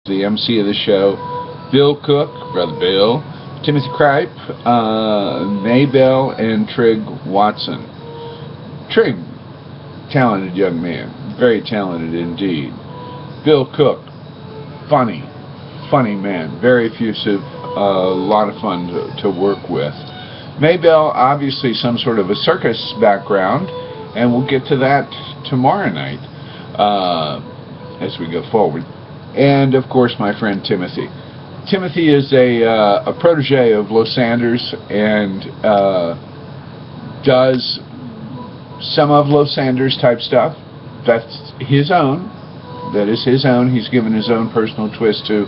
the MC of the show, Bill Cook, Brother Bill, Timothy Kripe, Maybell, and Trig Watson. Trig, talented young man, very talented indeed. Bill Cook, funny man, very effusive, a lot of fun to work with. Maybell, obviously some sort of a circus background, and we'll get to that tomorrow night as we go forward. And of course my friend Timothy. Timothy is a protege of Los Sanders and does some of Los Sanders type stuff. That's his own. That is his own. He's given his own personal twist to.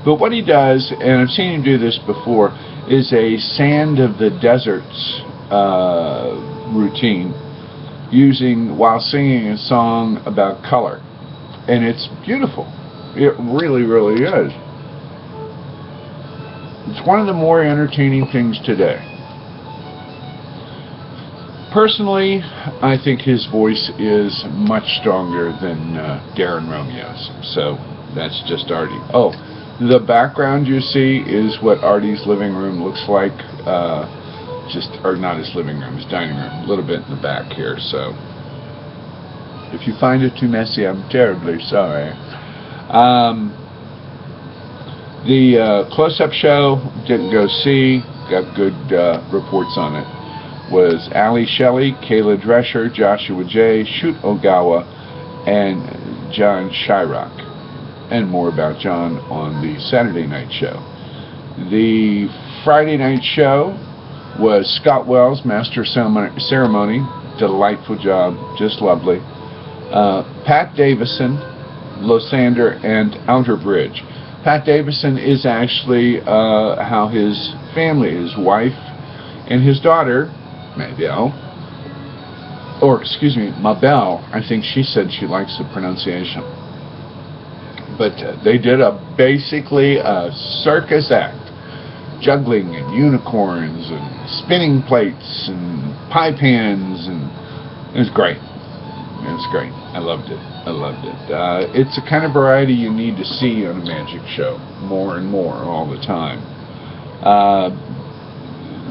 But what he does, and I've seen him do this before, is a Sand of the Deserts routine, while singing a song about color, and it's beautiful. It really, really is. It's one of the more entertaining things today. Personally, I think his voice is much stronger than Darren Romeo's. So that's just Artie. Oh, the background you see is what Artie's living room looks like. Or not his living room, his dining room. A little bit in the back here. So if you find it too messy, I'm terribly sorry. The close-up show, didn't go see, got good reports on it, was Ali Shelley, Kayla Drescher, Joshua J., Shoot Ogawa, and John Shyrock. And more about John on the Saturday night show. The Friday night show was Scott Wells, Master Ceremony, delightful job, just lovely. Pat Davison, Losander, and Outer Bridge. Pat Davison is actually how his family, his wife and his daughter, Mabel, I think she said she likes the pronunciation. But they did basically a circus act, juggling and unicorns and spinning plates and pie pans, and it was great. It was great. I loved it. It's a kind of variety you need to see on a magic show, more and more all the time.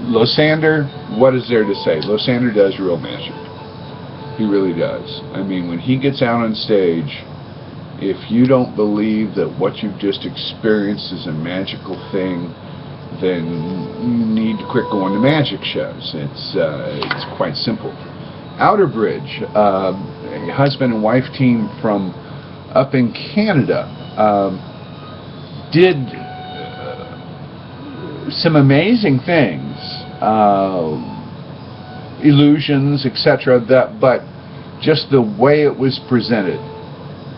Losander, what is there to say? Losander does real magic. He really does. I mean, when he gets out on stage, if you don't believe that what you've just experienced is a magical thing, then you need to quit going to magic shows. It's quite simple. Outer Bridge, a husband and wife team from up in Canada, did some amazing things, illusions, etc. But just the way it was presented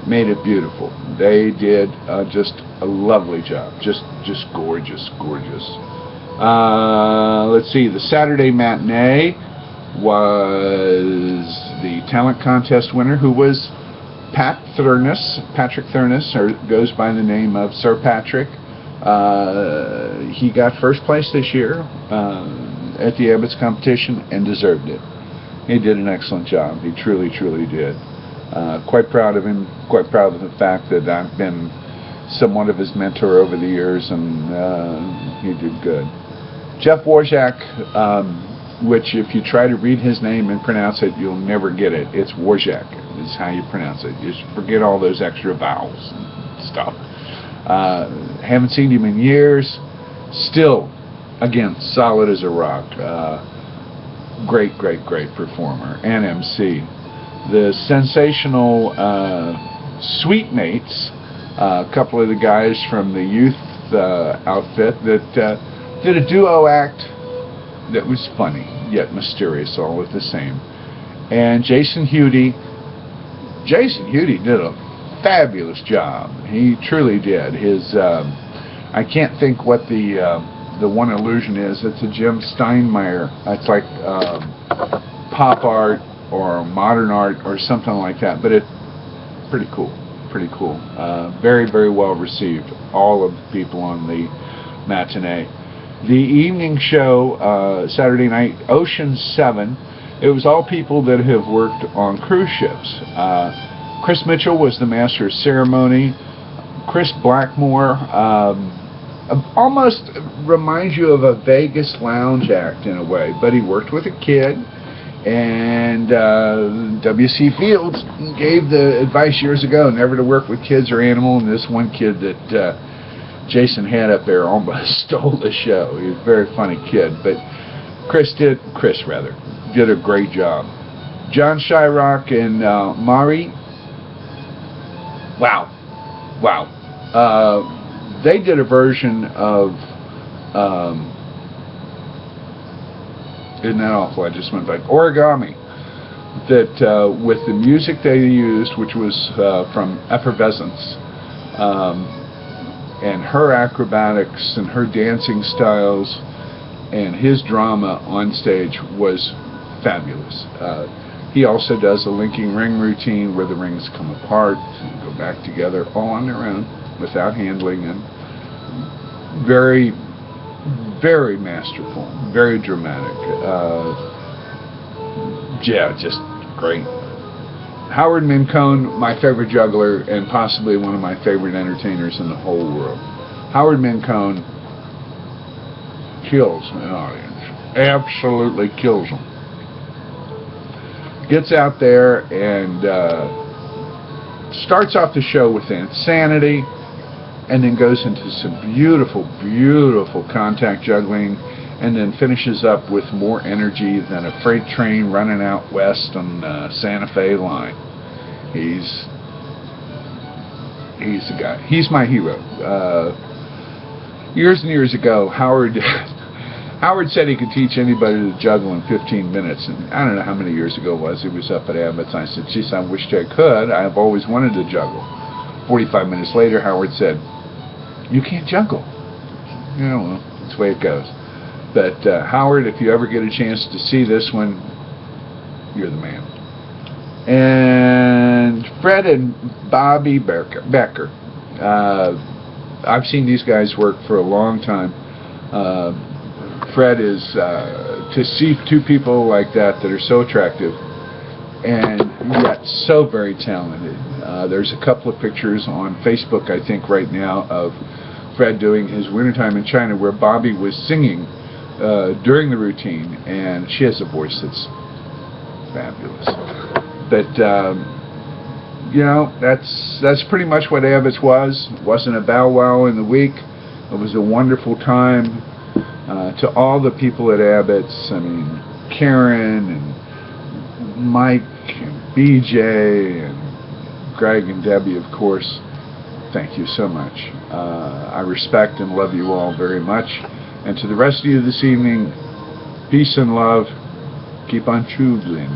made it beautiful. They did just a lovely job, just gorgeous. Let's see, the Saturday matinee was the talent contest winner, who was Patrick Thurness, or goes by the name of Sir Patrick. He got first place this year at the Abbott's competition and deserved it. He did an excellent job. He truly did. Quite proud of him, quite proud of the fact that I've been somewhat of his mentor over the years, and he did good. Jeff Warjak, which if you try to read his name and pronounce it, you'll never get it. It's Warjak is how you pronounce it. Just forget all those extra vowels and stuff. Haven't seen him in years. Still, again, solid as a rock. Great performer and MC. The sensational Sweetmates, a couple of the guys from the youth outfit that did a duo act that was funny yet mysterious all at the same. And Jason Hudie did a fabulous job. He truly did. His I can't think what the one illusion is. It's a Jim Steinmeier. It's like pop art or modern art or something like that, but it's pretty cool. Very well received, all of the people on the matinee. The evening show, Saturday night, Ocean 7, it was all people that have worked on cruise ships. Chris Mitchell was the master of ceremony. Chris Blackmore, almost reminds you of a Vegas lounge act in a way, but he worked with a kid, and W.C. Fields gave the advice years ago never to work with kids or animals, and this one kid that Jason had up there almost stole the show. He was a very funny kid, but Chris did a great job. John Shyrock and Mari, wow. They did a version of, isn't that awful? I just went like Origami. That with the music they used, which was from Effervescence, and her acrobatics and her dancing styles and his drama on stage was fabulous. He also does a linking ring routine where the rings come apart and go back together all on their own without handling, and very, very masterful, very dramatic. Yeah, just great. Howard Mincone, my favorite juggler and possibly one of my favorite entertainers in the whole world. Howard Mincone kills an audience, absolutely kills them. Gets out there and starts off the show with insanity, and then goes into some beautiful, beautiful contact juggling, and then finishes up with more energy than a freight train running out west on the Santa Fe line. He's the guy. He's my hero. Years and years ago, Howard said he could teach anybody to juggle in 15 minutes, and I don't know how many years ago it was. He was up at Abbott's, and I said, geez, I wished I could. I've always wanted to juggle. 45 minutes later, Howard said, you can't juggle. You know, well, that's the way it goes. But Howard, if you ever get a chance to see this one, you're the man. And Fred and Bobby Becker. I've seen these guys work for a long time. Fred is, to see two people like that are so attractive and yet so very talented. There's a couple of pictures on Facebook, I think, right now of Fred doing his Wintertime in China where Bobby was singing during the routine, and she has a voice that's fabulous. But you know, that's pretty much what Abbott's was. It wasn't a bow wow in the week. It was a wonderful time. To all the people at Abbott's, I mean, Karen and Mike and BJ and Greg and Debbie, of course, thank you so much. I respect and love you all very much. And to the rest of you this evening, peace and love. Keep on juggling.